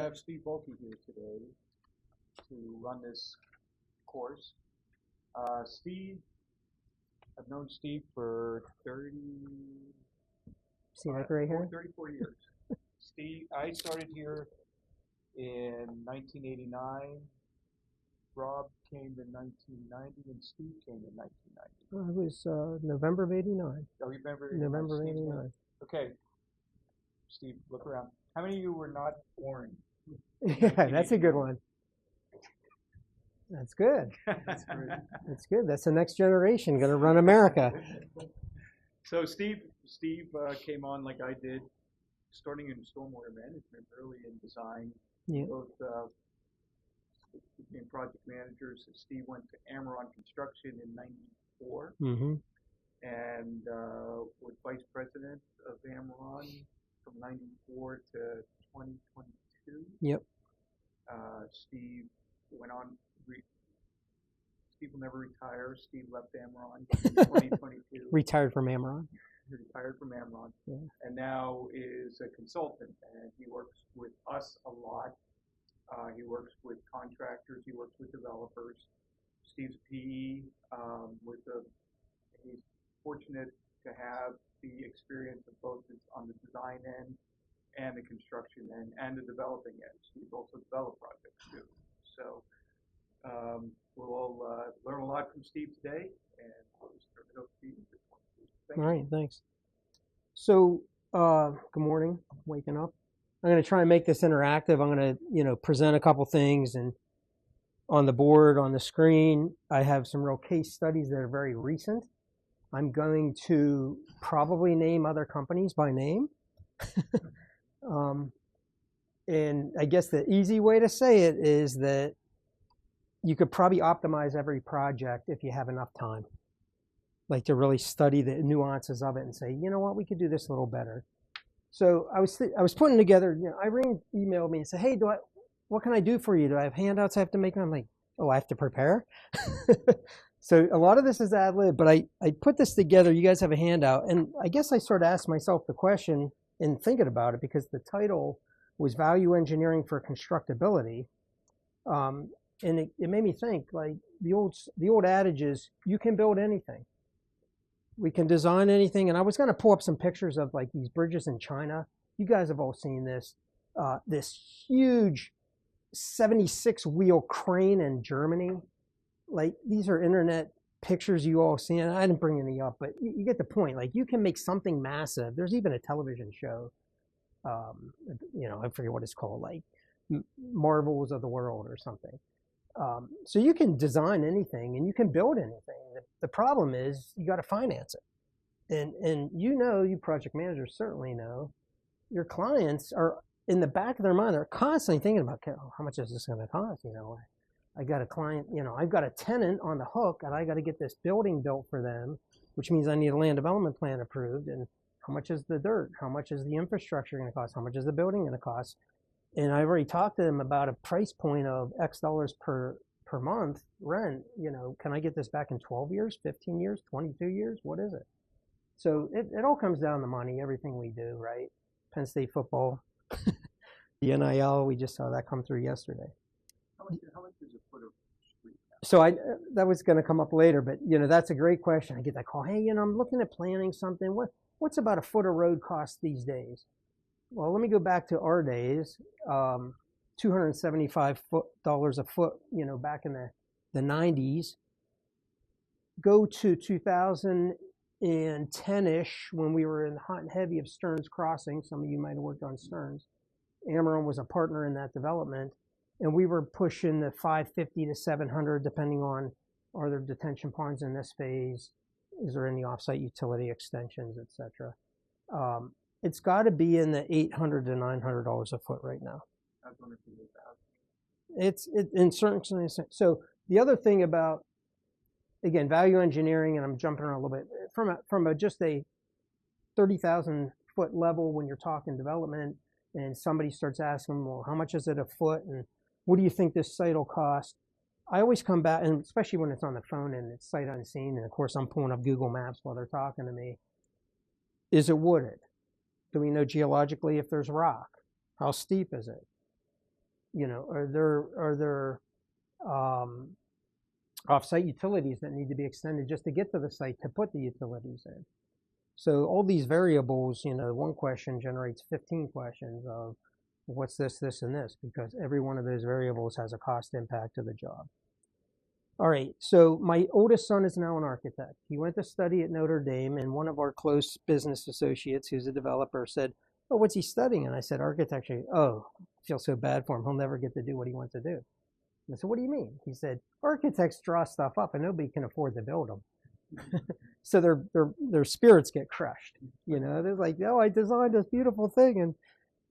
have Steve Balkey here today to run this course. Steve, I've known Steve for 34 years. Steve, I started here in 1989. Rob came in 1990, and Steve came in 1990. It was November of '89. Oh, you remember? November of '89. Okay. Steve, look around. How many of you were not born? Yeah, that's a good one. That's good. That's great. That's good. That's the next generation going to run America. So Steve came on like I did, starting in stormwater management, early in design. Yeah. Both became project managers. Steve went to Amaron Construction in '94, and was vice president of Amaron from '94 to 2022. Yep. Steve went on. Steve will never retire. Steve left Amaron in 2022. Retired from Amaron. He retired from Amaron, Yeah. and now is a consultant. And he works with us a lot. He works with contractors. He works with developers. Steve's PE. He's fortunate to have the experience of both on the design end and the construction end and the developing end. He's also developed projects too. So we'll all learn a lot from Steve today, and I'll just turn it over to you. All right, thanks. So, good morning. Waking up. I'm going to try and make this interactive. I'm going to, present a couple things, and on the board, on the screen, I have some real case studies that are very recent. I'm going to probably name other companies by name. And I guess the easy way to say it is that you could probably optimize every project if you have enough time, like to really study the nuances of it and say, you know what, we could do this a little better. So I was putting together, Irene emailed me and said, hey, what can I do for you? Do I have handouts I have to make? And I'm like, oh, I have to prepare? So a lot of this is ad lib, but I put this together. You guys have a handout. And I guess I sort of asked myself the question in thinking about it, because the title was Value Engineering for Constructability. And it made me think, like the old adage is, you can build anything. We can design anything. And I was going to pull up some pictures of like these bridges in China. You guys have all seen this. This huge 76-wheel crane in Germany. Like, these are internet pictures you all seen. I didn't bring any up, but you get the point. Like, you can make something massive. There's even a television show. I forget what it's called, like Marvels of the World or something. So you can design anything and you can build anything. The problem is you got to finance it. And you project managers certainly know, your clients are in the back of their mind, they're constantly thinking about, oh, how much is this going to cost? I got a client, I've got a tenant on the hook and I got to get this building built for them, which means I need a land development plan approved. And how much is the dirt? How much is the infrastructure going to cost? How much is the building going to cost? And I've already talked to them about a price point of X dollars per month rent. Can I get this back in 12 years, 15 years, 22 years? What is it? So it all comes down to money, everything we do, right? Penn State football, the NIL, we just saw that come through yesterday. How much is a foot of street? So that was going to come up later, but that's a great question. I get that call. Hey, I'm looking at planning something. What's about a foot of road cost these days? Well, let me go back to our days. $275 a foot, back in the 90s. Go to 2010-ish, when we were in the hot and heavy of Stearns Crossing. Some of you might have worked on Stearns. Amaron was a partner in that development, and we were pushing the 550 to 700, depending on, are there detention ponds in this phase? Is there any offsite utility extensions, et cetera? It's got to be in the $800 to $900 a foot right now. It's in certain. So the other thing about, again, value engineering, and I'm jumping around a little bit, from just a 30,000 foot level, when you're talking development and somebody starts asking, well, how much is it a foot, and what do you think this site will cost? I always come back, and especially when it's on the phone and it's sight unseen, and of course I'm pulling up Google Maps while they're talking to me. Is it wooded? Do we know geologically if there's rock? How steep is it? You know, are there off-site utilities that need to be extended just to get to the site to put the utilities in? So all these variables, you know, one question generates 15 questions of what's this, this, and this, because every one of those variables has a cost impact to the job. All right, so my oldest son is now an architect. He went to study at Notre Dame, and one of our close business associates, who's a developer, said, "Oh, what's he studying?" And I said, "Architecture." "Oh, I feel so bad for him. He'll never get to do what he wants to do." And I said, "What do you mean?" He said, "Architects draw stuff up, and nobody can afford to build them." So their spirits get crushed. You know, they're like, "Oh, I designed this beautiful thing," and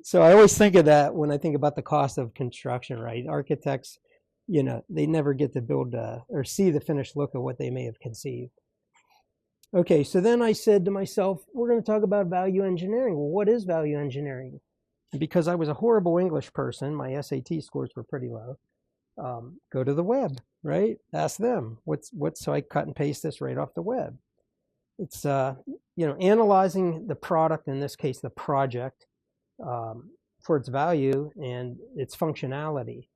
so I always think of that when I think about the cost of construction. Right, architects, you know, they never get to build or see the finished look of what they may have conceived. Okay, so then I said to myself, we're going to talk about value engineering. Well, what is value engineering? And because I was a horrible English person, my SAT scores were pretty low. Go to the web, right? Ask them what's. So I cut and paste this right off the web. It's you know, analyzing the product, in this case the project, for its value and its functionality.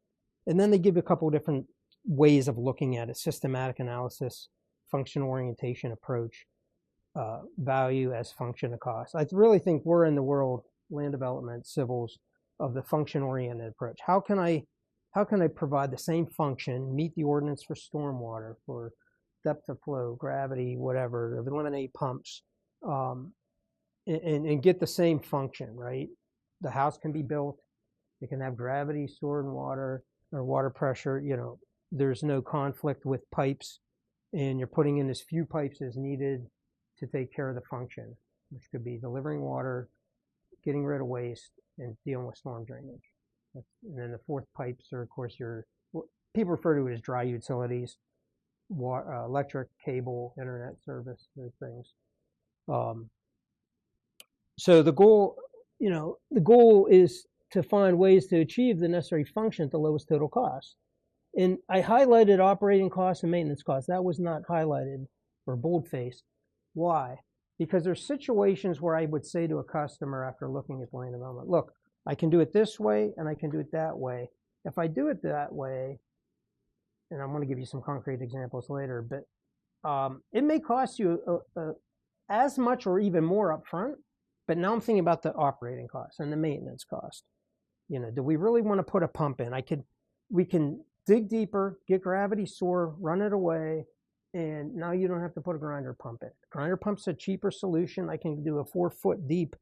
And then they give you a couple of different ways of looking at it: systematic analysis, function orientation approach, value as function of cost. I really think we're in the world, land development, civils, of the function oriented approach. How can I provide the same function, meet the ordinance for stormwater, for depth of flow, gravity, whatever, eliminate pumps, and get the same function, right? The house can be built, it can have gravity, stored in water, or water pressure. You know, there's no conflict with pipes, and you're putting in as few pipes as needed to take care of the function, which could be delivering water, getting rid of waste, and dealing with storm drainage. And then the fourth pipes are, of course, people refer to it as dry utilities, electric, cable, internet service, those things. So the goal, you know, the goal is to find ways to achieve the necessary function at the lowest total cost. And I highlighted operating costs and maintenance costs. That was not highlighted or boldfaced. Why? Because there's situations where I would say to a customer after looking at the land development, look, I can do it this way and I can do it that way. If I do it that way, and I'm going to give you some concrete examples later, but it may cost you as much or even more upfront. But now I'm thinking about the operating costs and the maintenance cost. You know, do we really want to put a pump in? We can dig deeper, get gravity sore, run it away, and now you don't have to put a grinder pump in. Grinder pump's a cheaper solution. I can do a 4-foot deep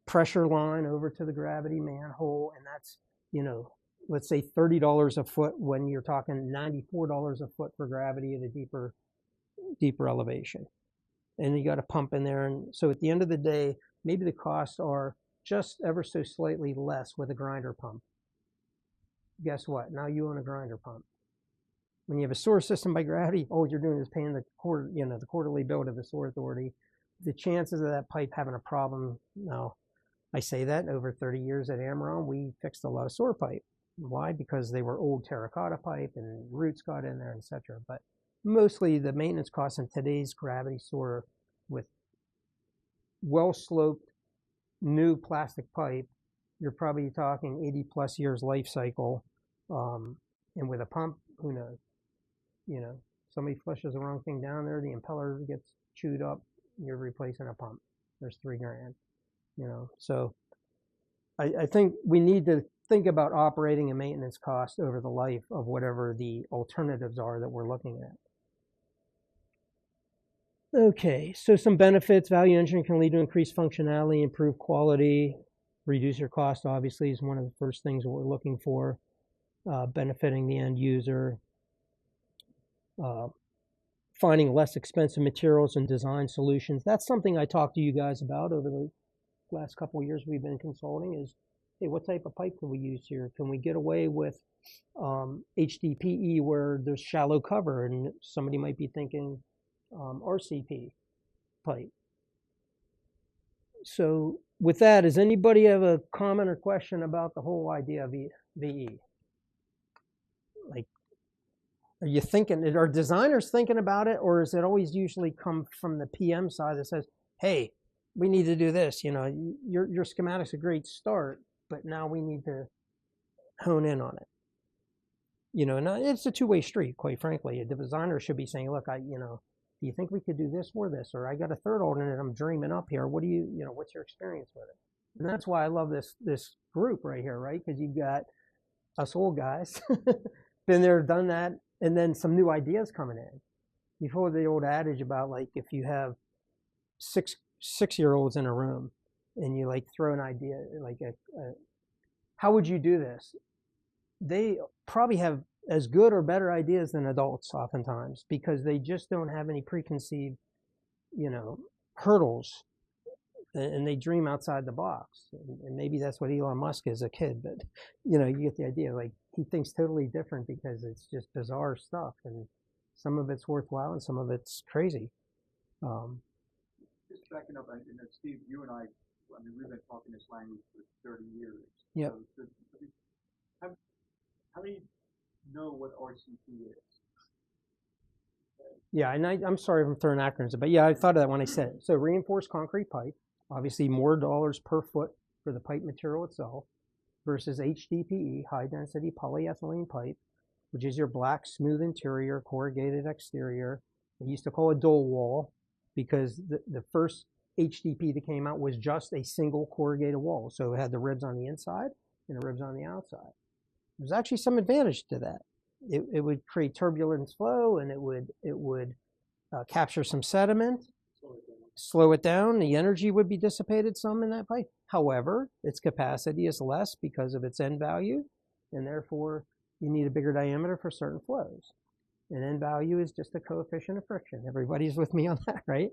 pressure line over to the gravity manhole, and that's, you know, let's say $30 a foot when you're talking $94 a foot for gravity at a deeper elevation. And you got a pump in there, and so at the end of the day, maybe the costs are just ever so slightly less with a grinder pump. Guess what? Now you own a grinder pump. When you have a sewer system by gravity, all you're doing is paying the quarterly bill to the sewer authority. The chances of that pipe having a problem, now I say that over 30 years at Amaron, we fixed a lot of sewer pipe. Why? Because they were old terracotta pipe and roots got in there, etc. But mostly the maintenance costs in today's gravity sewer with well-sloped new plastic pipe, you're probably talking 80 plus years life cycle. And with a pump, who knows? You know, somebody flushes the wrong thing down there, the impeller gets chewed up, you're replacing a pump. There's $3,000, you know. So I think we need to think about operating and maintenance costs over the life of whatever the alternatives are that we're looking at. Okay, so some benefits. Value engineering can lead to increased functionality, improved quality, reduce your cost, obviously, is one of the first things that we're looking for, benefiting the end user. Finding less expensive materials and design solutions. That's something I talked to you guys about over the last couple of years we've been consulting is, hey, what type of pipe can we use here? Can we get away with HDPE where there's shallow cover? And somebody might be thinking RCP pipe. So with that, does anybody have a comment or question about the whole idea of VE? Like, are you thinking, are designers thinking about it, or is it always usually come from the PM side that says, hey, we need to do this, your schematic's a great start, but now we need to hone in on it? You know, and it's a two-way street, quite frankly. The designer should be saying, look, do you think we could do this or this? Or I got a third alternate I'm dreaming up here. What do you know, what's your experience with it? And that's why I love this group right here, right? Because you've got us old guys, been there, done that, and then some new ideas coming in. You've heard the old adage about, like, if you have six-year-olds in a room and you like throw an idea, like how would you do this? They probably have as good or better ideas than adults oftentimes, because they just don't have any preconceived, hurdles, and they dream outside the box. And maybe that's what Elon Musk is a kid, but you get the idea. Like, he thinks totally different because it's just bizarre stuff, and some of it's worthwhile and some of it's crazy. Just backing up, Steve, you and I mean, we've been talking this language for 30 years. Yeah. So, how many know what RCP is? Yeah, and I'm sorry if I'm throwing acronyms, but yeah, I thought of that when I said it. So reinforced concrete pipe, obviously more dollars per foot for the pipe material itself, versus HDPE, high density polyethylene pipe, which is your black smooth interior, corrugated exterior. They used to call it dual wall because the first HDPE that came out was just a single corrugated wall. So it had the ribs on the inside and the ribs on the outside. There's actually some advantage to that. It would create turbulence flow, and it would capture some sediment, slow it down. The energy would be dissipated some in that pipe. However, its capacity is less because of its end value, and therefore you need a bigger diameter for certain flows. And end value is just a coefficient of friction. Everybody's with me on that, right?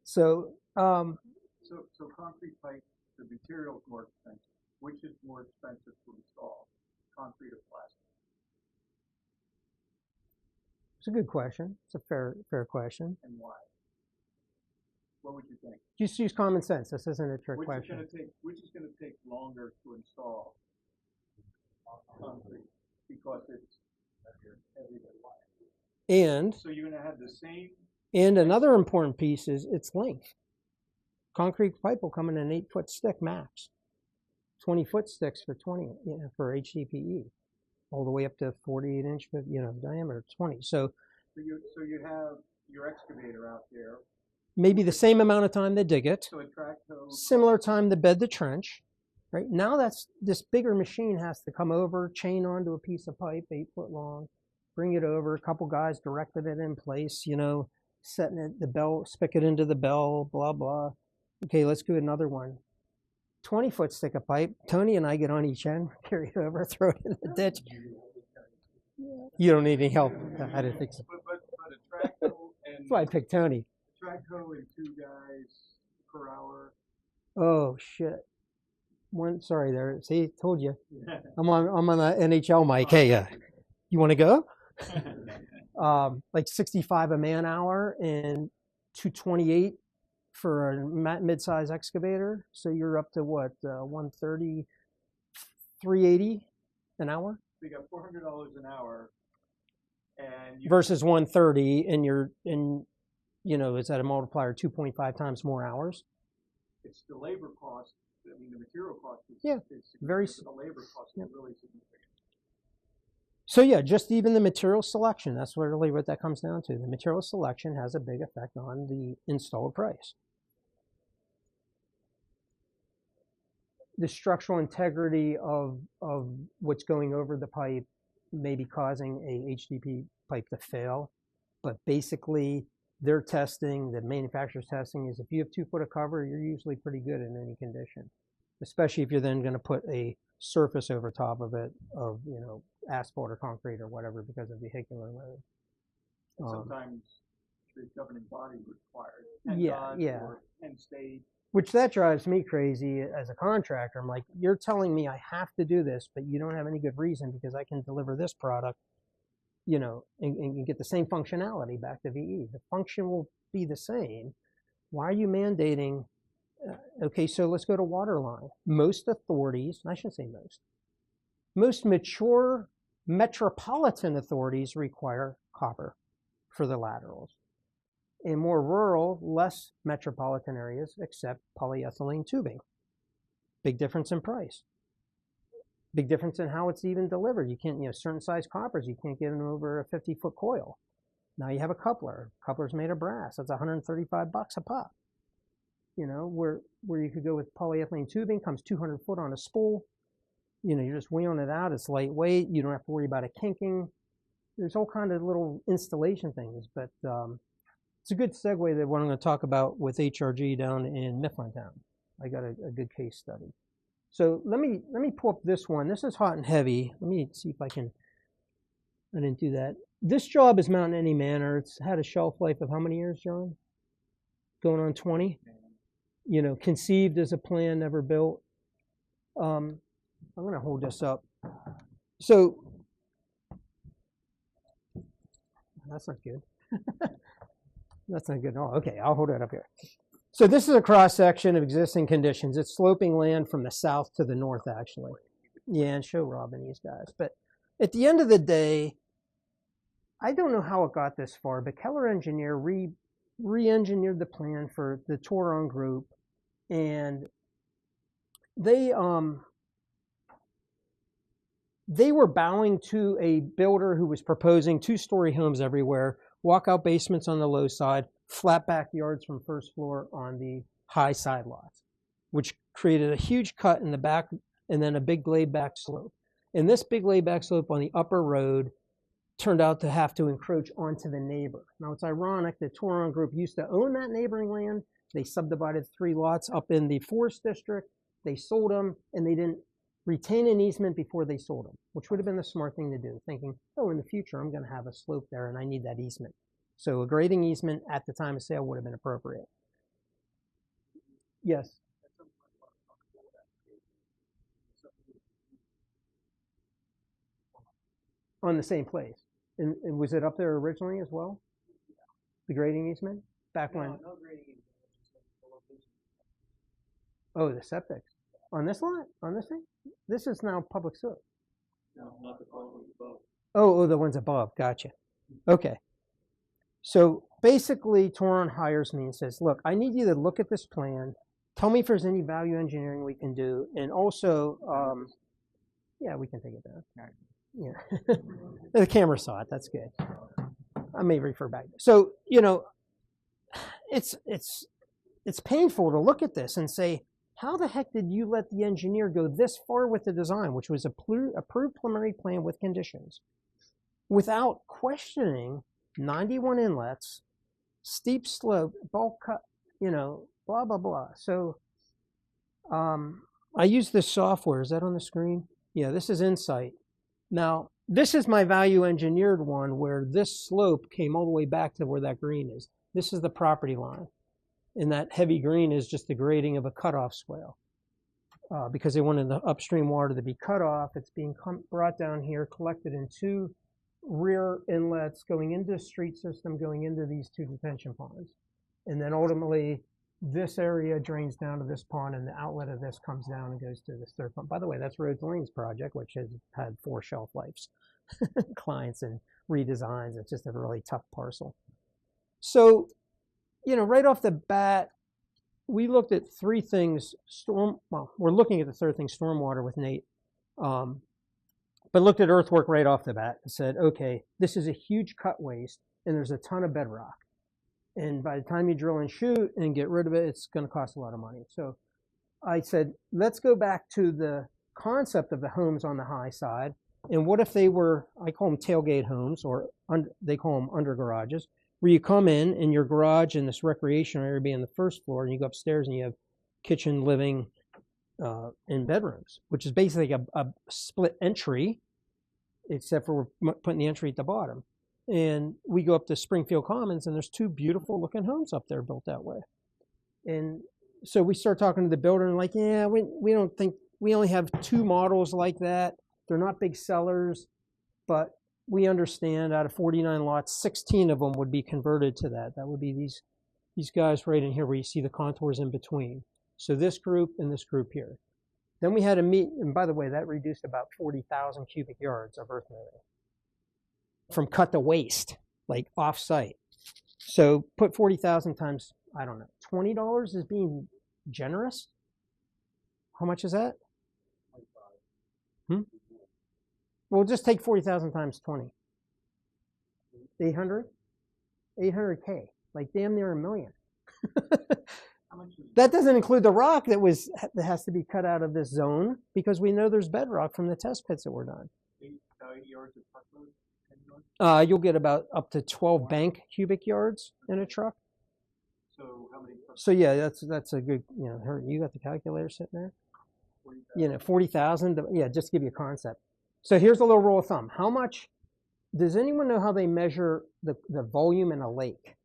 So, so concrete pipe, the material is more expensive. Which is more expensive to install, concrete or plastic? It's a good question. It's a fair question. And why? What would you think? Just use common sense. This isn't a trick question. Which is going to take longer to install? Concrete, because it's heavier. And so you're going to have the same. And another important piece is its length. Concrete pipe will come in an 8-foot stick max. 20-foot sticks for for HDPE, all the way up to 48-inch, diameter 20. So you have your excavator out there. Maybe the same amount of time they dig it. So a track hoe. Similar time to bed the trench. Right now, this bigger machine has to come over, chain onto a piece of pipe 8 foot long, bring it over. A couple guys directed it in place. Setting it, the bell, spick it into the bell, blah blah. Okay, let's do another one. 20-foot stick of pipe. Tony and I get on each end, carry it over, throw it in the ditch. You don't need any help. I didn't think so. But a track hoe and. That's why I picked Tony. Track hoe and 2 guys per hour. Oh shit. Sorry there. See, told you. I'm on the NHL mic. Hey, you want to go? Like 65 a man hour and 228 for a mid-size excavator. So you're up to what, 130, 380 an hour? So you got $400 an hour, and versus 130, and is that a multiplier 2.5 times more hours? It's the labor cost. I mean, the material cost is very. The labor cost is really significant. So yeah, just even the material selection. That's really what that comes down to. The material selection has a big effect on the installed price. The structural integrity of what's going over the pipe may be causing a HDPE pipe to fail, but basically their testing, the manufacturer's testing, is if you have 2 foot of cover, you're usually pretty good in any condition, especially if you're then going to put a surface over top of it of asphalt or concrete or whatever because of vehicular load. Sometimes the governing body requires or Penn State. Which that drives me crazy as a contractor. I'm like, you're telling me I have to do this, but you don't have any good reason because I can deliver this product, and get the same functionality back to VE. The function will be the same. Why are you mandating? Okay, so let's go to waterline. Most authorities, and I shouldn't say most mature metropolitan authorities require copper for the laterals. In more rural, less metropolitan areas accept polyethylene tubing. Big difference in price. Big difference in how it's even delivered. You can't, certain size coppers, you can't get them over a 50-foot coil. Now you have a coupler. Coupler's made of brass. That's $135 a pop. Where you could go with polyethylene tubing, comes 200 foot on a spool. You're just wheeling it out. It's lightweight. You don't have to worry about it kinking. There's all kind of little installation things, but it's a good segue to what I'm going to talk about with HRG down in Mifflintown. I got a good case study. So let me pull up this one. This is hot and heavy. Let me see if I didn't do that. This job is Mountain Any Manor. It's had a shelf life of how many years, John? Going on 20? Conceived as a plan, never built. I'm going to hold this up. So that's not good. That's not good at all. Okay, I'll hold it up here. So this is a cross-section of existing conditions. It's sloping land from the south to the north, actually. Yeah, and show Rob and these guys. But at the end of the day, I don't know how it got this far, but Keller Engineer re-engineered the plan for the Toron group, and they were bowing to a builder who was proposing 2-story homes everywhere, walkout basements on the low side, flat backyards from first floor on the high side lots, which created a huge cut in the back and then a big laid back slope. And this big laid back slope on the upper road turned out to have to encroach onto the neighbor. Now it's ironic that Toron Group used to own that neighboring land. They subdivided 3 lots up in the forest district. They sold them, and they didn't retain an easement before they sold them, which would have been the smart thing to do, thinking, oh, in the future, I'm going to have a slope there and I need that easement. So a grading easement at the time of sale would have been appropriate. Yes. On the same place. And was it up there originally as well? The grading easement? Back when? No grading easement. Oh, the septics. On this lot? On this thing? This is now public sewer. No, not the ones above. Oh, the ones above. Gotcha. Okay. So basically, Toron hires me and says, look, I need you to look at this plan. Tell me if there's any value engineering we can do. And also, yeah, we can take it down. Yeah. The camera saw it. That's good. I may refer back. So, it's painful to look at this and say, how the heck did you let the engineer go this far with the design, which was approved preliminary plan with conditions, without questioning 91 inlets, steep slope, bulk cut, blah, blah, blah. So I use this software. Is that on the screen? Yeah, this is Insight. Now, this is my value engineered one where this slope came all the way back to where that green is. This is the property line. And that heavy green is just the grading of a cutoff swale. Because they wanted the upstream water to be cut off, it's being brought down here, collected in 2 rear inlets going into the street system, going into these 2 detention ponds. And then ultimately, this area drains down to this pond, and the outlet of this comes down and goes to this 3rd pond. By the way, that's Roads Lanes project, which has had 4 shelf lives. Clients and redesigns. It's just a really tough parcel. So, right off the bat, we looked at 3 things. We're looking at the 3rd thing, stormwater with Nate. But looked at earthwork right off the bat and said, okay, this is a huge cut waste, and there's a ton of bedrock. And by the time you drill and shoot and get rid of it, it's going to cost a lot of money. So I said, let's go back to the concept of the homes on the high side. And what if they were, I call them tailgate homes, or they call them under garages, where you come in your garage and this recreation area be on the 1st floor, and you go upstairs and you have kitchen, living, and bedrooms, which is basically a split entry, except for we're putting the entry at the bottom. And we go up to Springfield Commons, and there's 2 beautiful looking homes up there built that way. And so we start talking to the builder, and like, yeah, we don't think, we only have 2 models like that. They're not big sellers, but we understand out of 49 lots, 16 of them would be converted to that. That would be these guys right in here where you see the contours in between. So this group and this group here. Then we had to meet, and by the way, that reduced about 40,000 cubic yards of earth moving from cut to waste, like off-site. So put 40,000 times, I don't know, $20 is being generous? How much is that? Hmm? Well, just take 40,000 times 20. 800? 800K. Like damn near $1 million. That doesn't include the rock that has to be cut out of this zone because we know there's bedrock from the test pits that were done. 8 yards of truckload? 10 yards? You'll get about up to 12 bank cubic yards in a truck. So how many? So yeah, that's a good, you got the calculator sitting there? 40,000. 40,000. Yeah, just to give you a concept. So here's a little rule of thumb. How much, does anyone know how they measure the volume in a lake?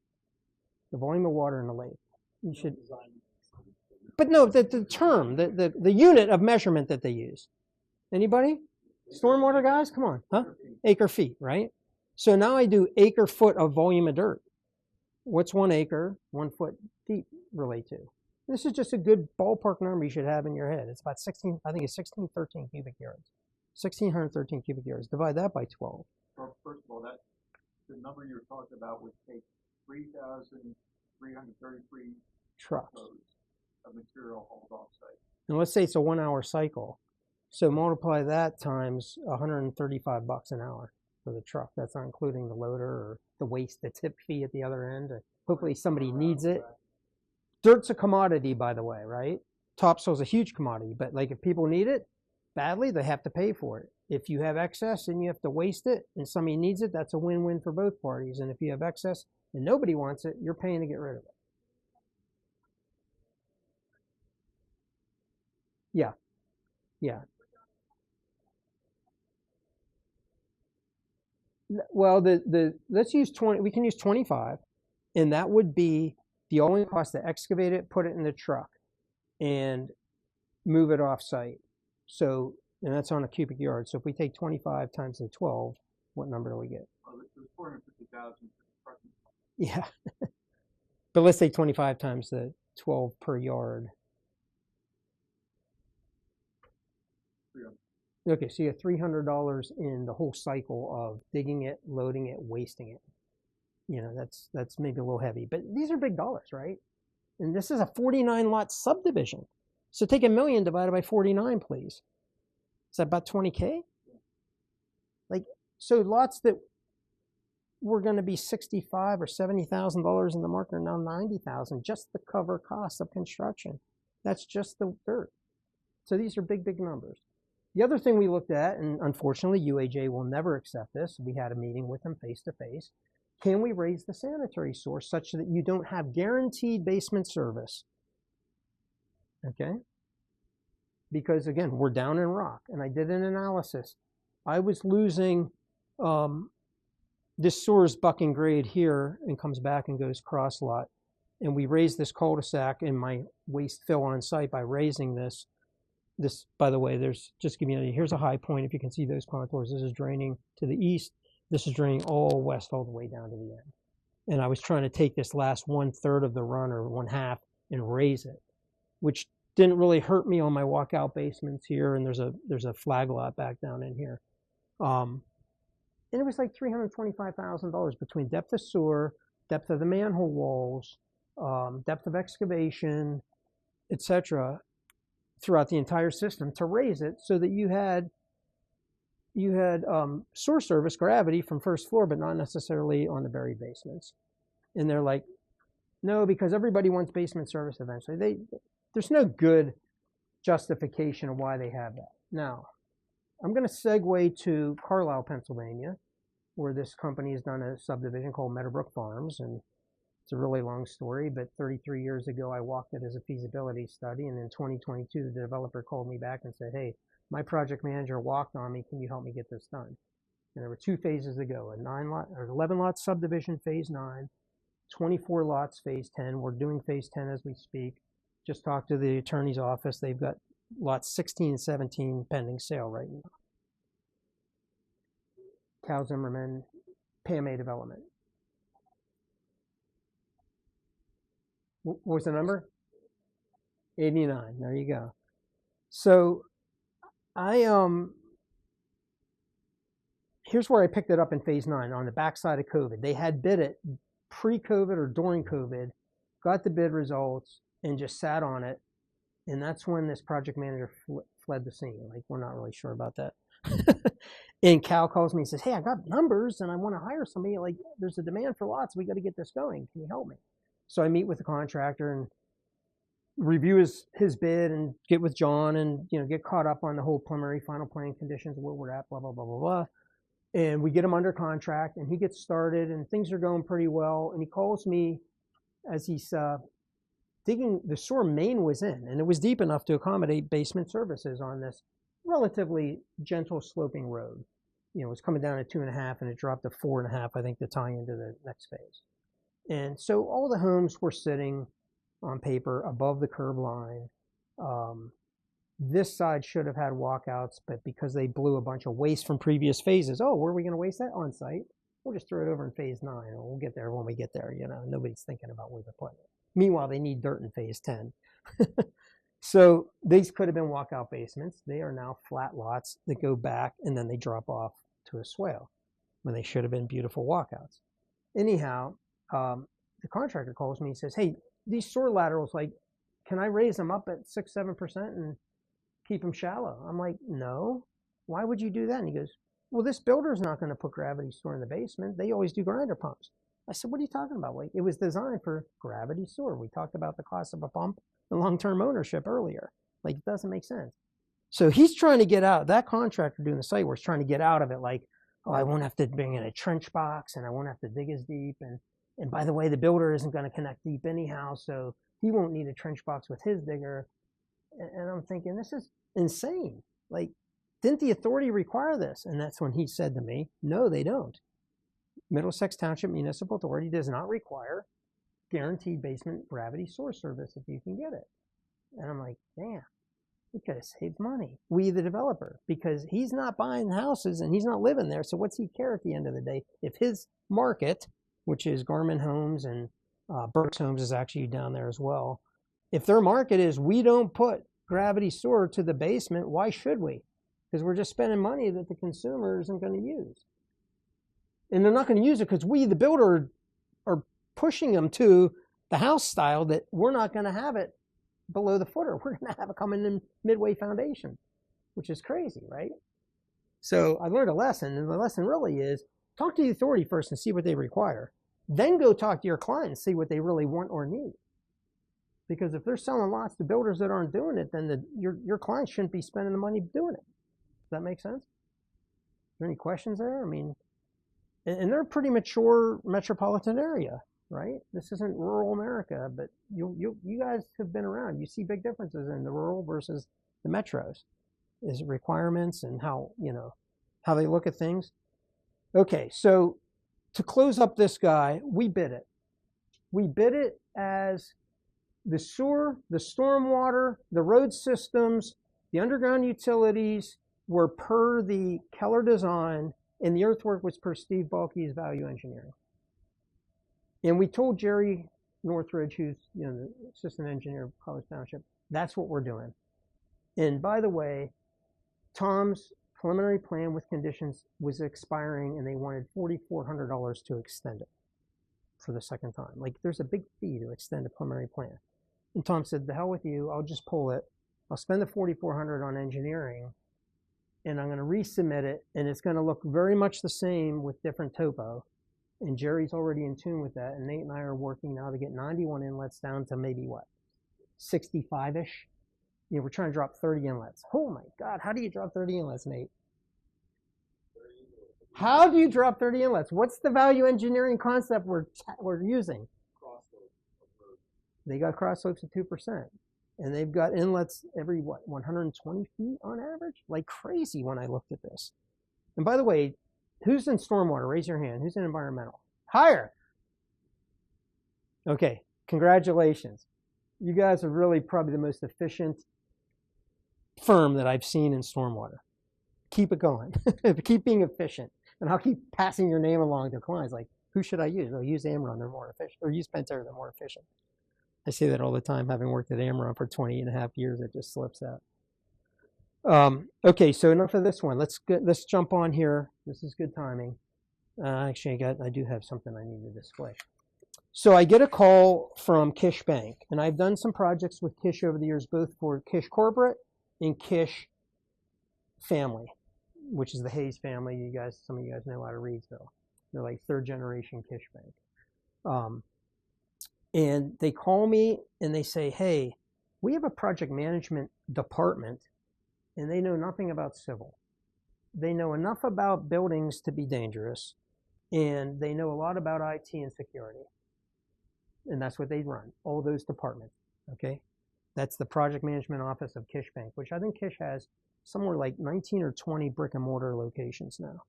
The volume of water in a lake? You should. But no, the term, the unit of measurement that they use. Anybody? Stormwater guys? Come on. Huh? Acre feet, right? So now I do acre foot of volume of dirt. What's 1 acre, 1 foot deep relate to? This is just a good ballpark number you should have in your head. It's about 16, I think it's 1613 cubic yards. 1,613 cubic yards. Divide that by 12. Well, first of all, that the number you're talking about would take 3,333 trucks of material hauled off site. And let's say it's a 1 hour cycle. So multiply that times $135 an hour for the truck. That's not including the loader or the waste, the tip fee at the other end. Hopefully somebody needs it. Dirt's a commodity, by the way, right? Topsoil's a huge commodity, but like if people need it badly, they have to pay for it. If you have excess and you have to waste it and somebody needs it, that's a win-win for both parties. And if you have excess and nobody wants it, you're paying to get rid of it. Yeah. Yeah. Well, let's use 20, we can use 25, and that would be the only cost to excavate it, put it in the truck, and move it off site. So, and that's on a cubic yard. So if we take 25 times the 12, what number do we get? Well, it was 450,000 for the trucking. Yeah. But let's say 25 times the 12 per yard. Okay, so you have $300 in the whole cycle of digging it, loading it, wasting it. That's maybe a little heavy, but these are big dollars, right? And this is a 49 lot subdivision. So take $1 million divided by 49, please. Is that about 20K? Like, so lots that were going to be $65,000 or $70,000 in the market are now $90,000 just to cover costs of construction. That's just the dirt. So these are big, big numbers. The other thing we looked at, and unfortunately UAJ will never accept this, we had a meeting with them face to face. Can we raise the sanitary source such that you don't have guaranteed basement service? Okay? Because again, we're down in rock, and I did an analysis. I was losing, this sewer's bucking grade here and comes back and goes cross lot. And we raised this cul-de-sac and my waste fill on site by raising this. This, by the way, just give you an idea. Here's a high point. If you can see those contours, this is draining to the east. This is draining all west, all the way down to the end. And I was trying to take this last 1/3 of the run or 1/2 and raise it, which didn't really hurt me on my walkout basements here. And there's a flag lot back down in here. And it was like $325,000 between depth of sewer, depth of the manhole walls, depth of excavation, etc., throughout the entire system to raise it so that you had sewer service gravity from first floor, but not necessarily on the buried basements. And they're like, no, because everybody wants basement service eventually. There's no good justification of why they have that. Now, I'm going to segue to Carlisle, Pennsylvania, where this company has done a subdivision called Meadowbrook Farms, and it's a really long story, but 33 years ago, I walked it as a feasibility study, and in 2022, the developer called me back and said, hey, my project manager walked on me, can you help me get this done? And there were 2 phases to go, a 11 lot subdivision, phase 9, 24 lots, phase 10. We're doing phase 10 as we speak. Just talked to the attorney's office. They've got lots 16 and 17 pending sale right now. Cal Zimmerman, PMA Development. What was the number? 89. There you go. So here's where I picked it up in phase 9 on the backside of COVID. They had bid it pre-COVID or during COVID, got the bid results and just sat on it. And that's when this project manager fled the scene. Like, we're not really sure about that. And Cal calls me and says, hey, I got numbers and I want to hire somebody. Like, there's a demand for lots. We got to get this going. Can you help me? So I meet with the contractor and review his bid and get with John and, get caught up on the whole preliminary final plan conditions, where we're at, blah, blah, blah, blah, blah. And we get him under contract and he gets started and things are going pretty well. And he calls me as he's digging. The sewer main was in and it was deep enough to accommodate basement services on this relatively gentle sloping road. It was coming down at 2.5 and it dropped to 4.5, I think, to tie into the next phase. And so all the homes were sitting on paper above the curb line. This side should have had walkouts, but because they blew a bunch of waste from previous phases, where are we going to waste that? On site? We'll just throw it over in phase 9, or we'll get there when we get there. Nobody's thinking about where they're putting it. Meanwhile, they need dirt in phase 10. So these could have been walkout basements. They are now flat lots that go back and then they drop off to a swale when they should have been beautiful walkouts. Anyhow, the contractor calls me and says, hey, these sewer laterals, like, can I raise them up at 6-7% and keep them shallow? I'm like, no. Why would you do that? And he goes, well, this builder's not going to put gravity sewer in the basement. They always do grinder pumps. I said, what are you talking about? Like, it was designed for gravity sewer. We talked about the cost of a pump and long-term ownership earlier. Like, it doesn't make sense. So he's trying to get out. That contractor doing the site work is trying to get out of it. Like, I won't have to bring in a trench box and I won't have to dig as deep. And by the way, the builder isn't going to connect deep anyhow, so he won't need a trench box with his digger. And I'm thinking, this is insane. Like, didn't the authority require this? And that's when he said to me, no, they don't. Middlesex Township Municipal Authority does not require guaranteed basement gravity source service if you can get it. And I'm like, damn, we could have saved money. We, the developer, because he's not buying houses and he's not living there. So what's he care at the end of the day? If his market, which is Garmin Homes and Burke's Homes is actually down there as well. If their market is, we don't put gravity sewer to the basement, why should we? Because we're just spending money that the consumer isn't going to use. And they're not going to use it because we, the builder, are pushing them to the house style that we're not going to have it below the footer. We're going to have it come in the midway foundation, which is crazy, right? So I learned a lesson, and the lesson really is talk to the authority first and see what they require. Then go talk to your client and see what they really want or need. Because if they're selling lots to builders that aren't doing it, then your client shouldn't be spending the money doing it. Does that make sense? Are there any questions there? I mean, and they're a pretty mature metropolitan area, right? This isn't rural America, but you guys have been around. You see big differences in the rural versus the metros. Is requirements and how they look at things. Okay, so to close up this guy, we bid it. We bid it as the sewer, the stormwater, the road systems, the underground utilities were per the Keller design, and the earthwork was per Steve Balkey's value engineering. And we told Jerry Northridge, who's the assistant engineer of College Township, that's what we're doing. And by the way, Tom's preliminary plan with conditions was expiring, and they wanted $4,400 to extend it for the second time. Like, there's a big fee to extend a preliminary plan. And Tom said, the hell with you, I'll just pull it. I'll spend the $4,400 on engineering, and I'm going to resubmit it, and it's going to look very much the same with different topo. And Jerry's already in tune with that, and Nate and I are working now to get 91 inlets down to maybe, 65-ish? We're trying to drop 30 inlets. Oh my God, how do you drop 30 inlets, Nate? How do you drop 30 inlets? What's the value engineering concept we're using? They got cross slopes of 2%. And they've got inlets every, 120 feet on average? Like crazy when I looked at this. And by the way, who's in stormwater? Raise your hand. Who's in environmental? Higher. Okay, congratulations. You guys are really probably the most efficient firm that I've seen in stormwater. Keep it going. Keep being efficient. And I'll keep passing your name along to clients. Like, who should I use? Oh, use Amron, they're more efficient. Or use Pentair, they're more efficient. I say that all the time, having worked at Amron for 20.5 years, it just slips out. Okay, so enough of this one. Let's jump on here. This is good timing. Actually, I do have something I need to display. So I get a call from Kish Bank, and I've done some projects with Kish over the years, both for Kish Corporate and Kish family, which is the Hayes family. Some of you guys know out of Reedsville. They're like third generation Kish Bank. And they call me and they say, hey, we have a project management department, and they know nothing about civil. They know enough about buildings to be dangerous, and they know a lot about IT and security. And that's what they run, all those departments, okay? That's the project management office of Kish Bank, which I think Kish has somewhere like 19 or 20 brick and mortar locations now.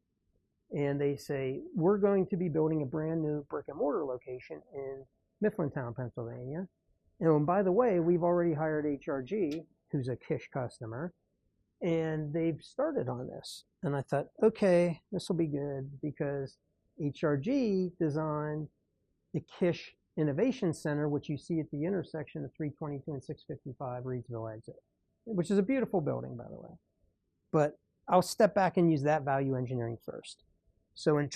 And they say, we're going to be building a brand new brick and mortar location in Mifflintown, Pennsylvania. And by the way, we've already hired HRG, who's a Kish customer, and they've started on this. And I thought, okay, this will be good, because HRG designed the Kish Innovation Center, which you see at the intersection of 322 and 655 Reedsville exit, which is a beautiful building, by the way. But I'll step back and use that value engineering first. So in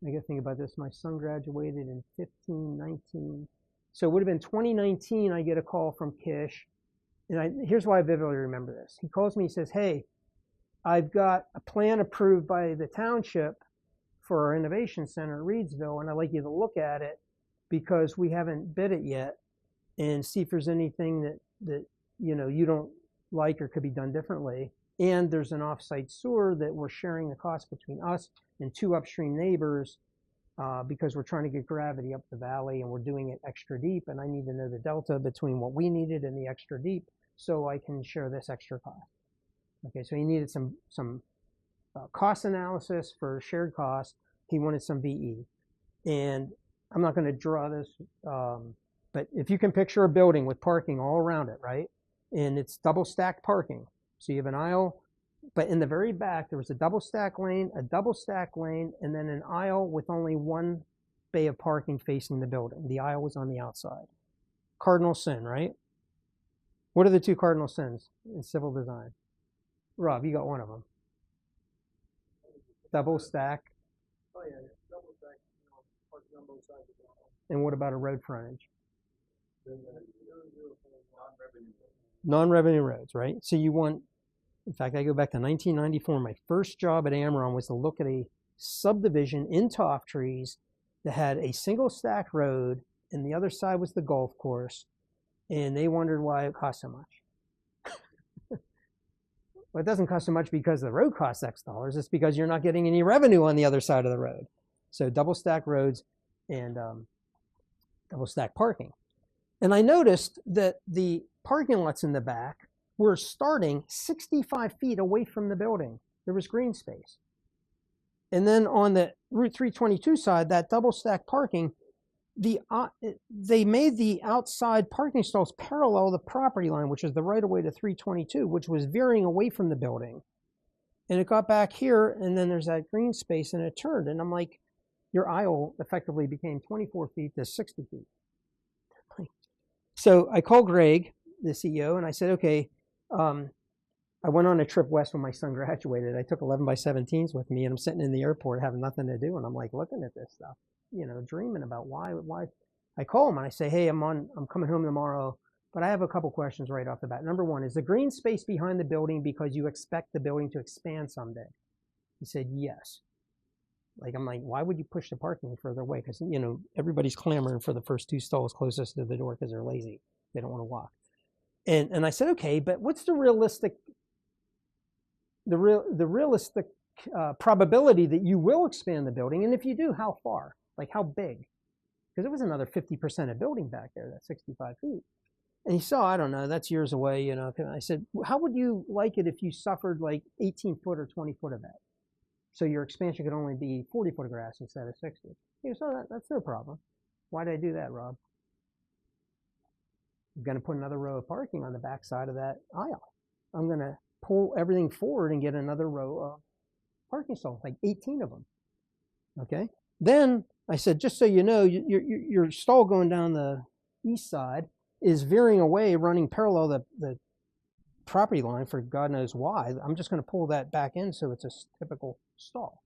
I gotta think about this, my son graduated in 15, 19. So it would have been 2019, I get a call from Kish. And here's why I vividly remember this. He calls me, he says, hey, I've got a plan approved by the township for our innovation center at Reedsville, and I'd like you to look at it because we haven't bid it yet, and see if there's anything that you don't like or could be done differently. And there's an off-site sewer that we're sharing the cost between us and 2 upstream neighbors because we're trying to get gravity up the valley, and we're doing it extra deep, and I need to know the delta between what we needed and the extra deep so I can share this extra cost. Okay, so he needed some cost analysis for shared costs. He wanted some VE. And I'm not going to draw this, but if you can picture a building with parking all around it, right? And it's double stacked parking. So you have an aisle, but in the very back, there was a double stack lane, and then an aisle with only one bay of parking facing the building. The aisle was on the outside. Cardinal sin, right? What are the 2 cardinal sins in civil design? Rob, you got one of them. Double stack. Oh yeah, double stack, parking on both sides of the aisle. And what about a road frontage? Non-revenue. Non-revenue roads, right? So you want, in fact, I go back to 1994. My first job at Amron was to look at a subdivision in Toff Trees that had a single stack road, and the other side was the golf course, and they wondered why it cost so much. Well, it doesn't cost so much because the road costs X dollars. It's because you're not getting any revenue on the other side of the road. So double stack roads and double stack parking. And I noticed that the parking lots in the back were starting 65 feet away from the building. There was green space. And then on the Route 322 side, that double stack parking, they made the outside parking stalls parallel the property line, which is the right of way to 322, which was veering away from the building. And it got back here, and then there's that green space, and it turned. And I'm like, your aisle effectively became 24 feet to 60 feet. So I called Greg, the CEO, and I said, okay, I went on a trip west when my son graduated. I took 11x17s with me, and I'm sitting in the airport having nothing to do, and I'm like looking at this stuff, dreaming about why. I call him and I say, hey, I'm coming home tomorrow, but I have a couple questions right off the bat. Number one, is the green space behind the building because you expect the building to expand someday? He said, yes. I'm like, why would you push the parking further away? Because, everybody's clamoring for the first 2 stalls closest to the door because they're lazy. They don't want to walk. And I said, okay, but what's the realistic probability that you will expand the building? And if you do, how far? Like how big? Because it was another 50% of building back there, that's 65 feet. And he said, I don't know, that's years away, And I said, how would you like it if you suffered like 18 foot or 20 foot of that? So your expansion could only be 40 foot of grass instead of 60. He goes, oh, that's no problem. Why did I do that, Rob? I'm going to put another row of parking on the back side of that aisle. I'm going to pull everything forward and get another row of parking stalls, like 18 of them. Okay. Then I said, just so you know, your stall going down the east side is veering away, running parallel the property line for God knows why. I'm just going to pull that back in so it's a typical stall.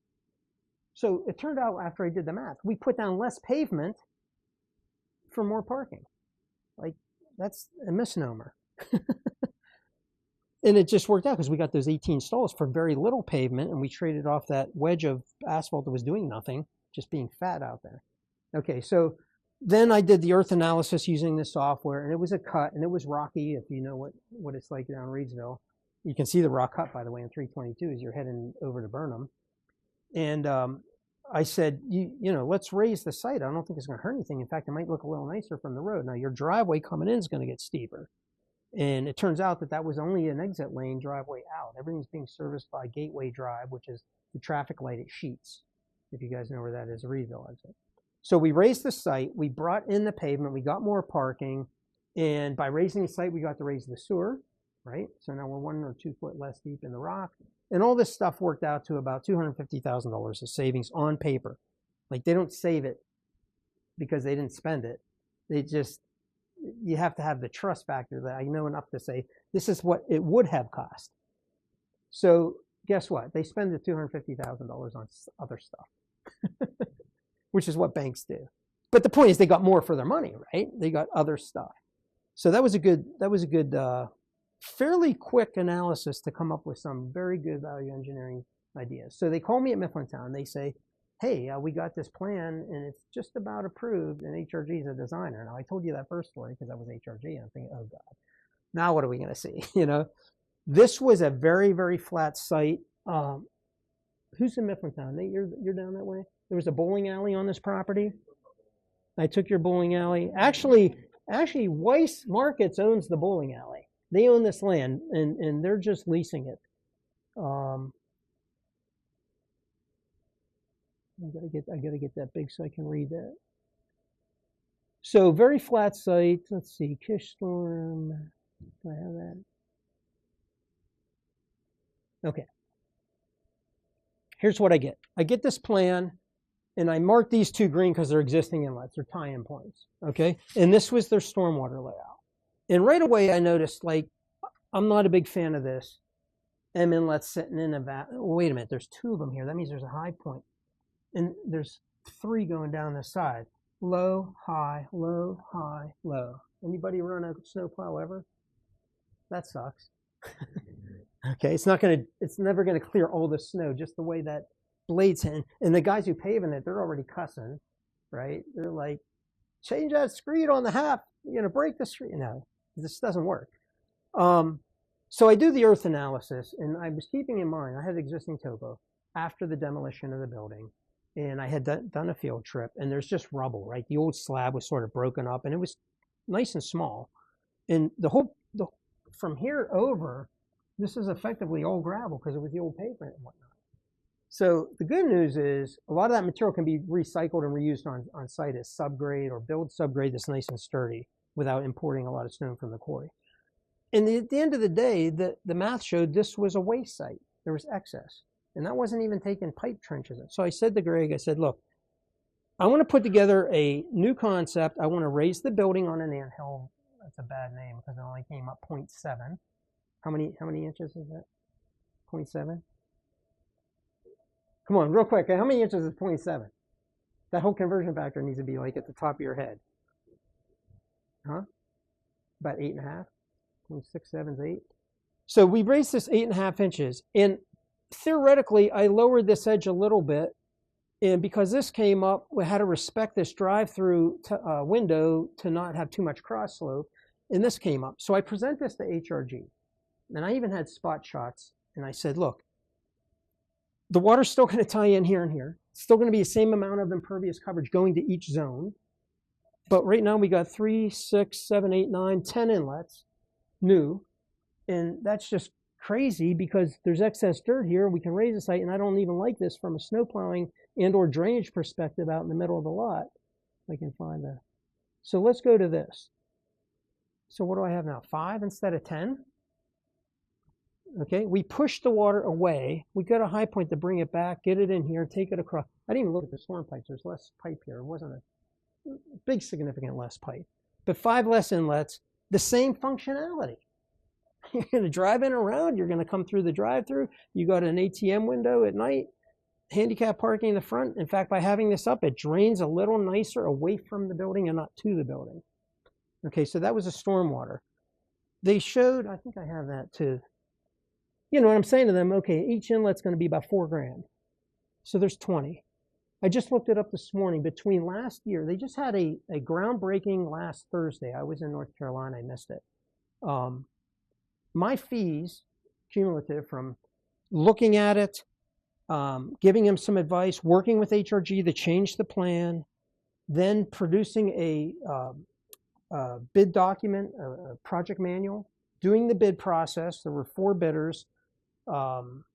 So it turned out after I did the math, we put down less pavement for more parking. Like, that's a misnomer. And it just worked out because we got those 18 stalls for very little pavement, and we traded off that wedge of asphalt that was doing nothing, just being fat out there. Okay, so then I did the earth analysis using this software, and it was a cut, and it was rocky. If you know what it's like down Reedsville, you can see the rock cut, by the way, in 322 as you're heading over to Burnham. And I said, you know, let's raise the site. I don't think it's going to hurt anything. In fact, it might look a little nicer from the road. Now, your driveway coming in is going to get steeper. And it turns out that that was only an exit lane driveway out. Everything's being serviced by Gateway Drive, which is the traffic light at Sheets, if you guys know where that is, a Reedville exit. So we raised the site, we brought in the pavement, we got more parking, and by raising the site, we got to raise the sewer, right? So now we're 1 or 2 foot less deep in the rock. And all this stuff worked out to about $250,000 of savings on paper. Like, they don't save it because they didn't spend it. They just, you have to have the trust factor that I know enough to say, this is what it would have cost. So guess what? They spend the $250,000 on other stuff, which is what banks do. But the point is they got more for their money, right? They got other stuff. So that was a good, fairly quick analysis to come up with some very good value engineering ideas. So they call me at Mifflintown. They say, hey, we got this plan and it's just about approved, and HRG is a designer. Now, I told you that first story because that was HRG. I'm thinking, oh God, now what are we going to see? You know, this was a very, very flat site. Who's in Mifflintown? Nate, you're down that way? There was a bowling alley on this property. I took your bowling alley. Actually, Weiss Markets owns the bowling alley. They own this land, and they're just leasing it. I gotta get that big so I can read that. So very flat site. Let's see, Kish Storm. Do I have that? Okay. Here's what I get. I get this plan, and I mark these 2 green because they're existing inlets. They're tie-in points. Okay, and this was their stormwater layout. And right away I noticed, like, I'm not a big fan of this. M inlet sitting in a wait a minute. There's 2 of them here. That means there's a high point. And there's 3 going down the side. Low, high, low, high, low. Anybody run a snowplow ever? That sucks. Okay, it's never gonna clear all the snow, just the way that blade's hitting. And the guys who paving it, they're already cussing, right? They're like, change that screed on the half, you're gonna break the screed. No, this doesn't work. So I do the earth analysis, and I was keeping in mind, I had existing topo after the demolition of the building. And I had done a field trip, and there's just rubble, right? The old slab was sort of broken up, and it was nice and small. And from here over, this is effectively all gravel because it was the old pavement and whatnot. So the good news is a lot of that material can be recycled and reused on site as subgrade, or build subgrade that's nice and sturdy without importing a lot of stone from the quarry. And at the end of the day, the math showed this was a waste site. There was excess. And that wasn't even taking pipe trenches in. So I said to Greg, I said, look, I want to put together a new concept. I want to raise the building on an anthill. That's a bad name because it only came up 0.7. How many inches is that? 0.7? Come on, real quick. How many inches is 0.7? That whole conversion factor needs to be like at the top of your head. Huh? About 8.5? 0.67 is 8. So we raised this 8.5 inches. And theoretically, I lowered this edge a little bit, and because this came up, we had to respect this drive-through window to not have too much cross slope, and this came up. So I present this to HRG, and I even had spot shots, and I said, look, the water's still going to tie in here and here. It's still going to be the same amount of impervious coverage going to each zone, but right now we got 3, 6, 7, 8, 9, 10 inlets, new, and that's just crazy because there's excess dirt here. We can raise the site, and I don't even like this from a snow plowing and or drainage perspective out in the middle of the lot. I can find that. So let's go to this. So what do I have now? 5 instead of 10? Okay, we push the water away. We got a high point to bring it back, get it in here, take it across. I didn't even look at the storm pipes. There's less pipe here. It wasn't a big significant less pipe. But 5 less inlets, the same functionality. You're going to drive in around. You're going to come through the drive-through. You got an ATM window at night, handicap parking in the front. In fact, by having this up, it drains a little nicer away from the building and not to the building. Okay, so that was a stormwater. They showed, I think I have that too. you know, what I'm saying to them, okay, each inlet's going to be about $4,000. So there's 20. I just looked it up this morning. Between last year, they just had a groundbreaking last Thursday. I was in North Carolina. I missed it. My fees, cumulative from looking at it, giving them some advice, working with HRG to change the plan, then producing a bid document, a project manual, doing the bid process. There were 4 bidders. Midstate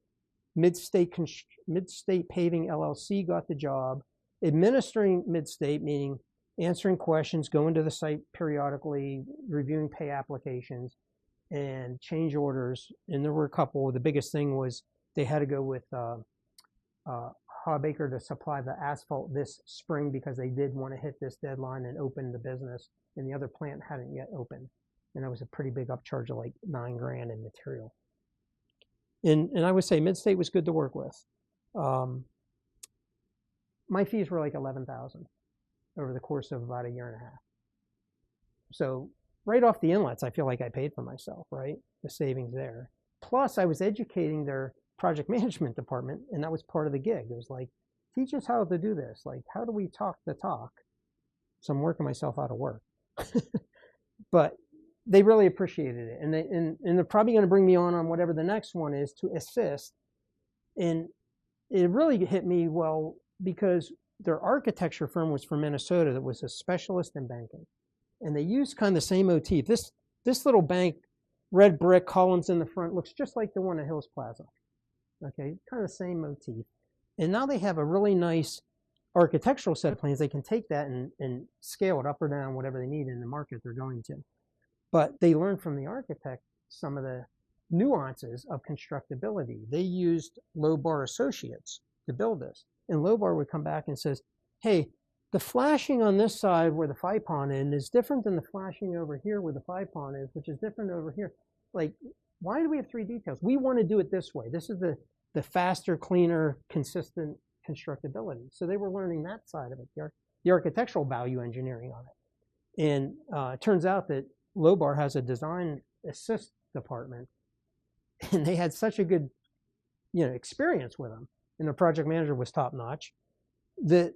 Paving LLC got the job. Administering Midstate, meaning answering questions, going to the site periodically, reviewing pay applications, and change orders. And there were a couple. The biggest thing was they had to go with Hawbaker to supply the asphalt this spring because they did want to hit this deadline and open the business, and the other plant hadn't yet opened. And that was a pretty big upcharge of like $9,000 in material. And I would say Midstate was good to work with. My fees were like $11,000 over the course of about a year and a half. So right off the inlets, I feel like I paid for myself, right? The savings there. Plus, I was educating their project management department, and that was part of the gig. It was like, teach us how to do this. Like, how do we talk the talk? So I'm working myself out of work. But they really appreciated it. And they're probably going to bring me on whatever the next one is to assist. And it really hit me well because their architecture firm was from Minnesota that was a specialist in banking. And they used kind of the same motif. This little bank, red brick, columns in the front, looks just like the one at Hills Plaza. Okay, kind of the same motif. And now they have a really nice architectural set of plans. They can take that and scale it up or down, whatever they need in the market they're going to. But they learned from the architect some of the nuances of constructability. They used Low-Bar Associates to build this. And Low-Bar would come back and says, hey, the flashing on this side where the FIPON is different than the flashing over here where the FIPON is, which is different over here. Like, why do we have 3 details? We want to do it this way. This is the faster, cleaner, consistent constructability. So they were learning that side of it, the architectural value engineering on it. And it turns out that Low-Bar has a design assist department, and they had such a good, experience with them, and the project manager was top notch, that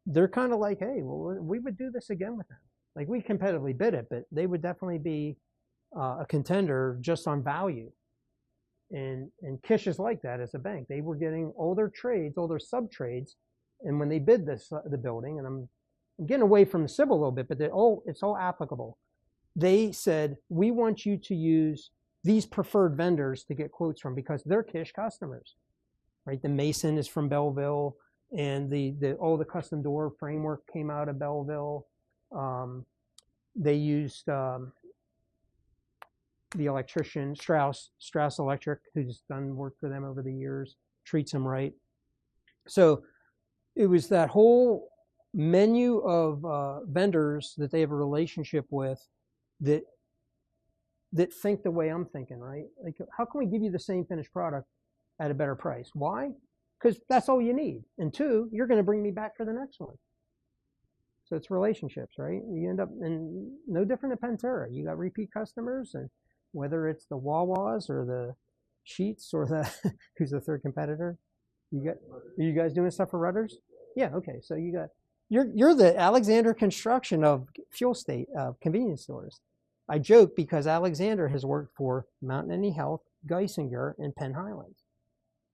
they're kind of like, hey, well, we would do this again with them. Like, we competitively bid it, but they would definitely be a contender just on value. And Kish is like that as a bank. They were getting older trades, older sub trades, and when they bid the building, and I'm getting away from the civil a little bit, but it's all applicable. They said, we want you to use these preferred vendors to get quotes from because they're Kish customers, right? The Mason is from Belleville, and all the custom door framework came out of Belleville. They used the electrician, Strauss Electric, who's done work for them over the years, treats them right. So it was that whole menu of vendors that they have a relationship with that think the way I'm thinking, right? Like, how can we give you the same finished product at a better price? Why? Because that's all you need. And 2, you're going to bring me back for the next one. So it's relationships, right? You end up in no different than Pantera. You got repeat customers, and whether it's the Wawas or the Sheets or the who's the third competitor, are you guys doing stuff for Rudders? Yeah, okay. So you're the Alexander Construction of fuel state convenience stores. I joke because Alexander has worked for Mount Any Health, Geisinger, and Penn Highlands.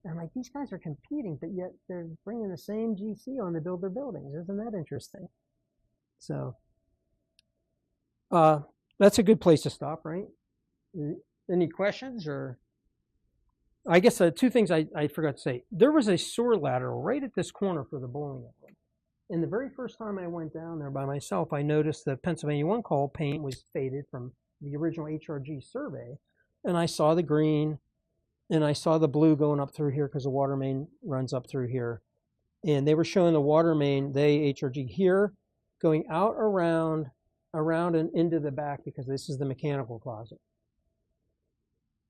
And I'm like, these guys are competing, but yet they're bringing the same GC on to build their buildings. Isn't that interesting? So that's a good place to stop, right? Any questions? Or I guess 2 things I forgot to say. There was a sewer lateral right at this corner for the bowling alley. And the very first time I went down there by myself, I noticed that Pennsylvania One Call paint was faded from the original HRG survey. And I saw the green, and I saw the blue going up through here because the water main runs up through here. And they were showing the water main, HRG here, going out around and into the back because this is the mechanical closet.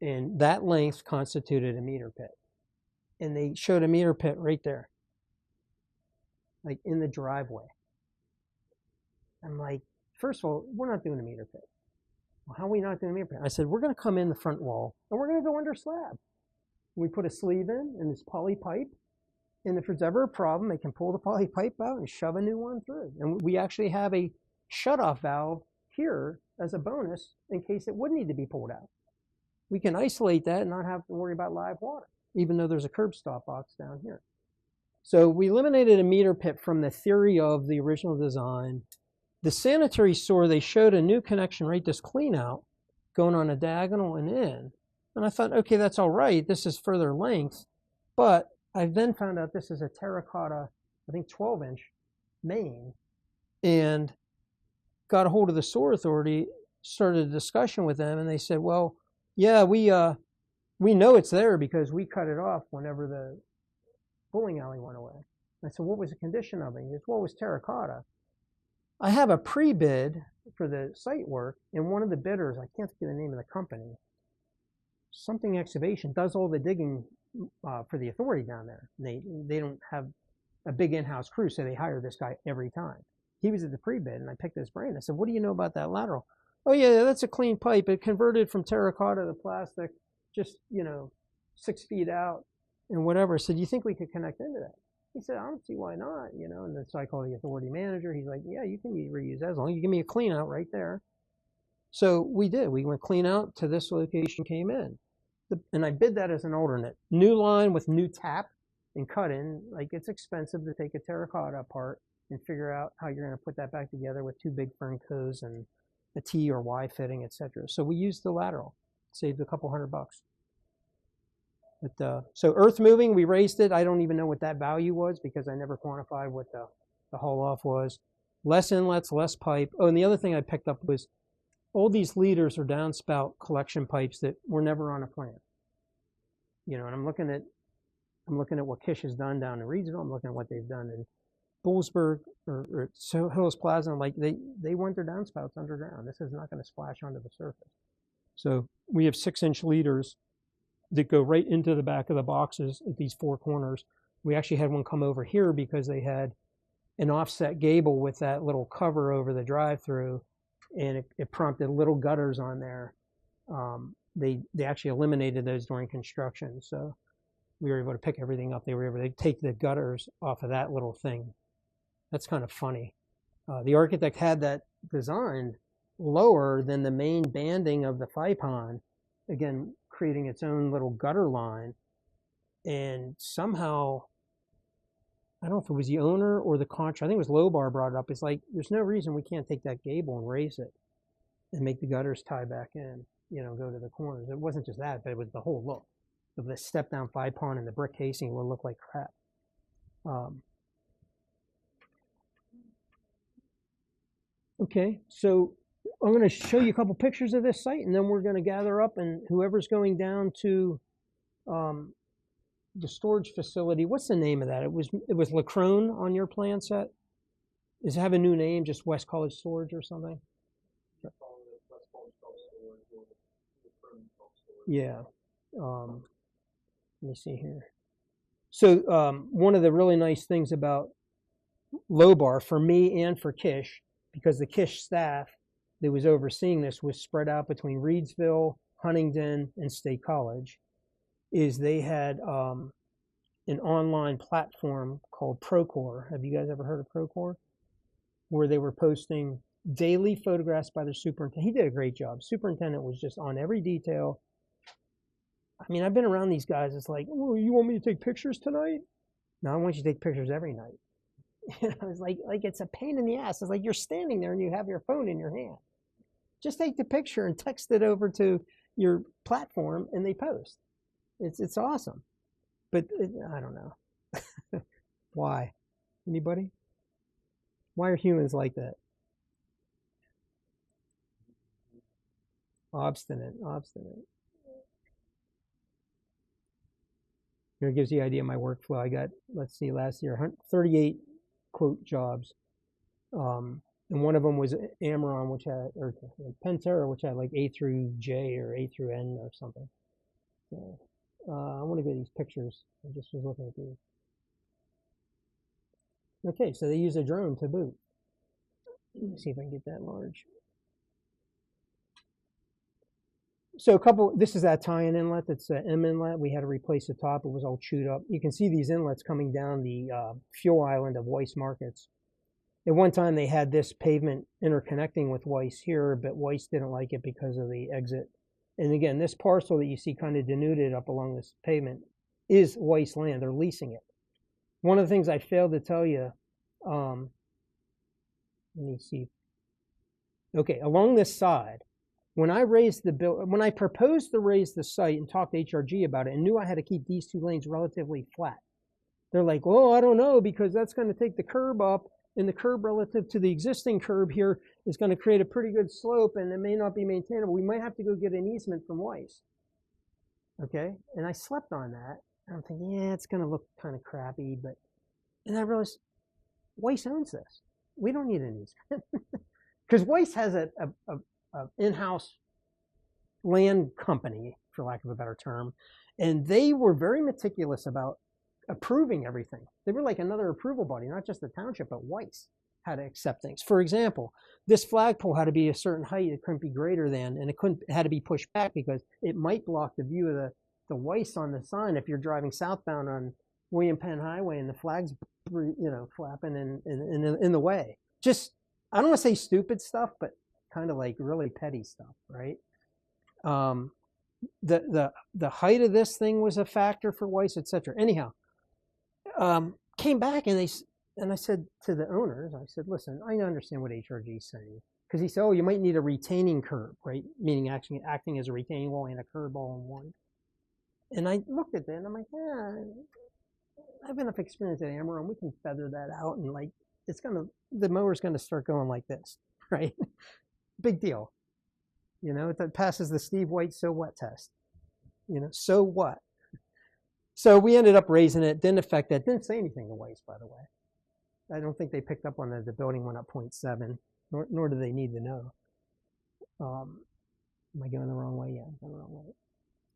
And that length constituted a meter pit. And they showed a meter pit right there, like in the driveway. I'm like, first of all, we're not doing a meter pit. Well, how are we not doing meter pit? I said, we're going to come in the front wall and we're going to go under slab. We put a sleeve in this poly pipe, and if there's ever a problem, they can pull the poly pipe out and shove a new one through. And we actually have a shutoff valve here as a bonus in case it would need to be pulled out. We can isolate that and not have to worry about live water, even though there's a curb stop box down here. So we eliminated a meter pit from the theory of the original design. The sanitary sewer, they showed a new connection right, this clean out, going on a diagonal and in. And I thought, okay, that's all right. This is further length. But I then found out this is a terracotta, I think 12-inch main, and got a hold of the sewer authority, started a discussion with them, and they said, well, yeah, we know it's there because we cut it off whenever the bowling alley went away. I said, what was the condition of it? He goes, well, it was terracotta. I have a pre-bid for the site work, and one of the bidders, I can't think of the name of the company, something excavation, does all the digging for the authority down there. They don't have a big in-house crew, so they hire this guy every time. He was at the pre-bid, and I picked his brain. I said, what do you know about that lateral? Oh, yeah, that's a clean pipe. It converted from terracotta to plastic just, 6 feet out and whatever. I said, do you think we could connect into that? He said, I don't see why not, And then so I called the authority manager. He's like, yeah, you can reuse that as long as you give me a clean out right there. So we did. We went clean out to this location, came in. And I bid that as an alternate. New line with new tap and cut in. Like, it's expensive to take a terracotta apart and figure out how you're going to put that back together with 2 big Fernco's and a T or Y fitting, etc. So we used the lateral. Saved a couple $100. But, so earth moving, we raised it. I don't even know what that value was because I never quantified what the haul off was. Less inlets, less pipe. Oh, and the other thing I picked up was all these leaders are downspout collection pipes that were never on a plan. And I'm looking at what Kish has done down in Reedsville. I'm looking at what they've done in Boulsburg or Hills Plaza. And like they went their downspouts underground. This is not going to splash onto the surface. So we have 6-inch leaders that go right into the back of the boxes at these 4 corners. We actually had one come over here because they had an offset gable with that little cover over the drive-through, and it prompted little gutters on there. They actually eliminated those during construction, so we were able to pick everything up. They were able to take the gutters off of that little thing. That's kind of funny. The architect had that designed lower than the main banding of the FIPON, again, creating its own little gutter line. And somehow, I don't know if it was the owner or the contractor, I think it was Lobar brought it up. It's like, there's no reason we can't take that gable and raise it and make the gutters tie back in, go to the corners. It wasn't just that, but it was the whole look of the step down FIPON and the brick casing will look like crap. Okay, so I'm going to show you a couple pictures of this site, and then we're going to gather up, and whoever's going down to the storage facility, what's the name of that? It was Lacrone on your plan set? Does it have a new name, just West College Storage or something? Yeah. Let me see here. So one of the really nice things about Lobar for me and for Kish, because the Kish staff that was overseeing this was spread out between Reedsville, Huntingdon, and State College, is they had an online platform called Procore. Have you guys ever heard of Procore? Where they were posting daily photographs by their superintendent. He did a great job. Superintendent was just on every detail. I mean, I've been around these guys. It's like, oh, you want me to take pictures tonight? No, I want you to take pictures every night. I was like it's a pain in the ass. It's like you're standing there and you have your phone in your hand. Just take the picture and text it over to your platform, and they post. It's awesome. But I don't know. Why? Anybody? Why are humans like that? Obstinate. Here, it gives you the idea of my workflow. I got, let's see, last year, 38 quote jobs. And one of them was Amaron, which had, or Pantera, which had like A through J or A through N or something. So, I want to get these pictures. I just was looking at these. Okay, so they use a drone to boot. Let me see if I can get that large. So this is that tie-in inlet. That's an M inlet. We had to replace the top. It was all chewed up. You can see these inlets coming down the fuel island of Weiss Markets. At one time, they had this pavement interconnecting with Weiss here, but Weiss didn't like it because of the exit. And again, this parcel that you see kind of denuded up along this pavement is Weiss land. They're leasing it. One of the things I failed to tell you, let me see. Okay, along this side, when I proposed to raise the site and talked to HRG about it and knew I had to keep these two lanes relatively flat, they're like, "Oh, I don't know, because that's going to take the curb up, and the curb relative to the existing curb here is going to create a pretty good slope, and it may not be maintainable. We might have to go get an easement from Weiss." Okay, and I slept on that. And I'm thinking, yeah, it's going to look kind of crappy, and I realized Weiss owns this. We don't need an easement because Weiss has a in-house land company, for lack of a better term, and they were very meticulous about approving everything. They were like another approval body, not just the township, but Weiss had to accept things. For example, this flagpole had to be a certain height. It couldn't be greater than, and it had to be pushed back because it might block the view of the Weiss on the sign if you're driving southbound on William Penn Highway and the flag's, flapping in the way. Just, I don't want to say stupid stuff, but kind of like really petty stuff, right? The height of this thing was a factor for Weiss, etc. Anyhow, came back and I said to the owners, I said, listen, I understand what HRG is saying, because he said, oh, you might need a retaining curb, right? Meaning actually acting as a retaining wall and a curb all in one. And I looked at that and I'm like, yeah, I have enough experience at Amaron. We can feather that out and like the mower's gonna start going like this, right? Big deal. It passes the Steve White so what test. So what? So we ended up raising it, didn't affect that, didn't say anything to Weiss, by the way. I don't think they picked up on that. The building went up 0.7, nor do they need to know. Am I going the wrong way? Yeah, I'm going the wrong way.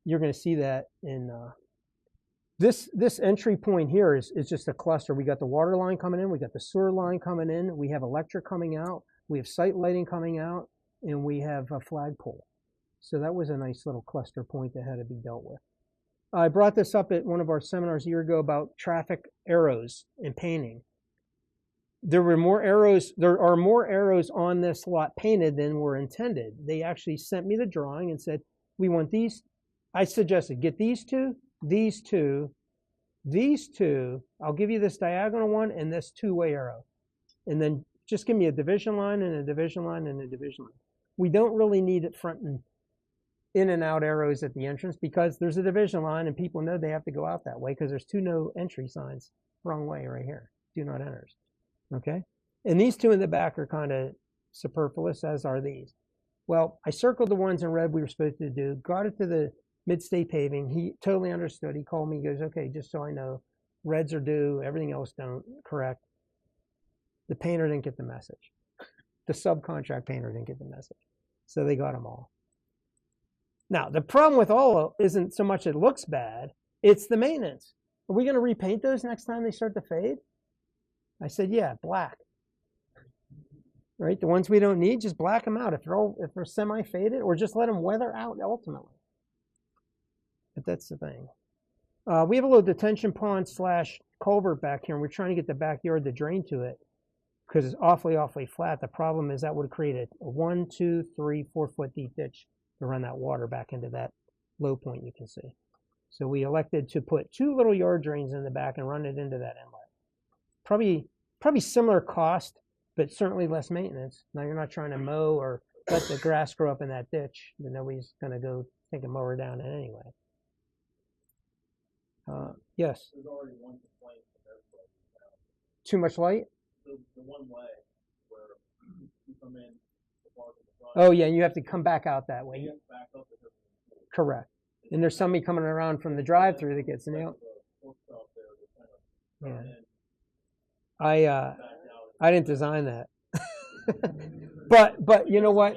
You're going to see that in this entry point here is just a cluster. We got the water line coming in, we got the sewer line coming in, we have electric coming out, we have site lighting coming out, and we have a flagpole. So that was a nice little cluster point that had to be dealt with. I brought this up at one of our seminars a year ago about traffic arrows and painting. There are more arrows on this lot painted than were intended. They actually sent me the drawing and said, we want these. I suggested get these two, these two, these two. I'll give you this diagonal one and this two-way arrow. And then just give me a division line and a division line and a division line. We don't really need it front and in and out arrows at the entrance because there's a division line and people know they have to go out that way because there's two no entry signs. Wrong way right here. Do not enters. Okay? And these two in the back are kind of superfluous, as are these. Well, I circled the ones in red we were supposed to do, got it to the Mid-State Paving. He totally understood. He called me, he goes, okay, just so I know, reds are due, everything else don't, correct. The painter didn't get the message. The subcontract painter didn't get the message. So they got them all. Now, the problem with all isn't so much it looks bad, it's the maintenance. Are we going to repaint those next time they start to fade? I said, yeah, black. Right? The ones we don't need, just black them out. If they're semi-faded, or just let them weather out ultimately. But that's the thing. We have a little detention pond / culvert back here, and we're trying to get the backyard to drain to it because it's awfully flat. The problem is that would create a 1, 2, 3, 4 foot deep ditch to run that water back into that low point you can see. So we elected to put 2 little yard drains in the back and run it into that inlet. Probably similar cost, but certainly less maintenance. Now you're not trying to mow or let the grass grow up in that ditch. Then nobody's going to go take a mower down it anyway. Yes. There's already one complaint from everybody now. Too much light? The one way where you come in the park in the front. Oh yeah, and you have to come back out that way. You have to back up and everything. Correct. And there's somebody coming around from the drive-through that gets nailed. Yeah. I didn't design that. but you know what?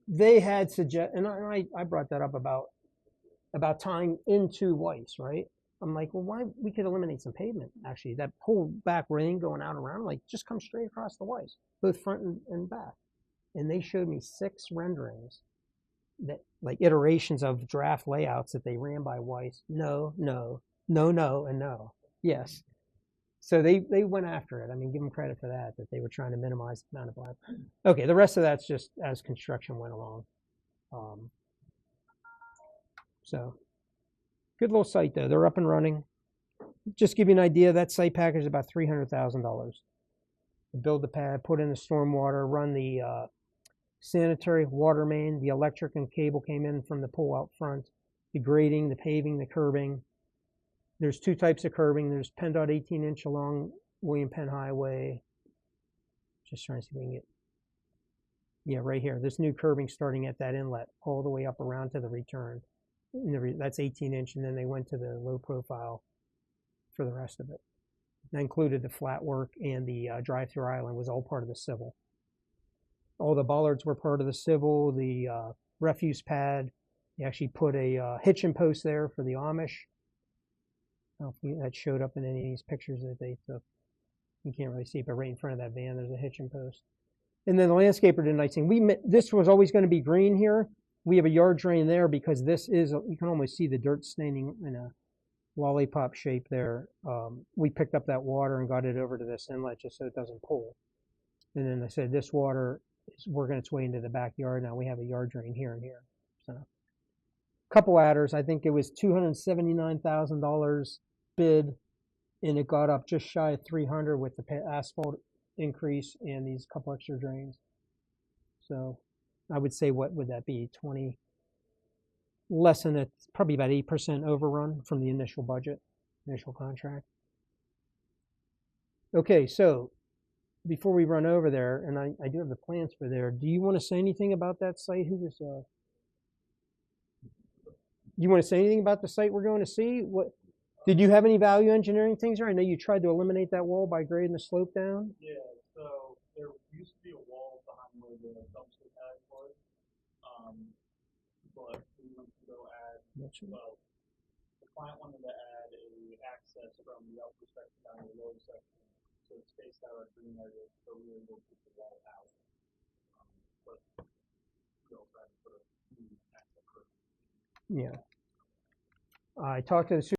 They had and I brought that up about tying into Weiss, right? I'm like, well, why we could eliminate some pavement, actually. That whole back ring going out around, like, just come straight across the Weiss, both front and back. And they showed me 6 renderings like iterations of draft layouts that they ran by Weiss. No, no, no, no, and no. Yes. So they went after it. I mean, give them credit for that they were trying to minimize the amount of black. Okay, the rest of that's just as construction went along. So good little site though. They're up and running. Just give you an idea, that site package is about $300,000. Build the pad, put in the stormwater, run the sanitary water main, the electric and cable came in from the pool out front, the grading, the paving, the curbing. There's two types of curbing. There's PennDOT 18-inch along William Penn Highway. Just trying to see if we can get, yeah, right here. This new curbing starting at that inlet all the way up around to the return. That's 18-inch, and then they went to the low profile for the rest of it. That included the flat work, and the drive-through island was all part of the civil. All the bollards were part of the civil, the refuse pad. They actually put a hitching post there for the Amish. I don't know if that showed up in any of these pictures that they took. You can't really see it, but right in front of that van, there's a hitching post. And then the landscaper did a nice thing. This was always going to be green here. We have a yard drain there because this is, you can almost see the dirt staining in a lollipop shape there. We picked up that water and got it over to this inlet just so it doesn't pool. And then I said, this water is working its way into the backyard. Now we have a yard drain here and here. So, couple adders. I think it was $279,000 bid, and it got up just shy of 300 with the asphalt increase and these couple extra drains. So I would say, what would that be? 20, less than probably about 8% overrun from the initial budget, initial contract. Okay, so before we run over there, and I do have the plans for there, do you want to say anything about that site? Who was, you want to say anything about the site we're going to see? What, did you have any value engineering things there? I know you tried to eliminate that wall by grading the slope down. Yeah, so there used to be a wall behind where the dumpster pad was, but we wanted to go add, well, the client wanted to add a access from the upper section down to the lower section, so it spaced out our green area, so we were able to keep the wall out. But we also had to put a new access curve. Yeah. I talked to the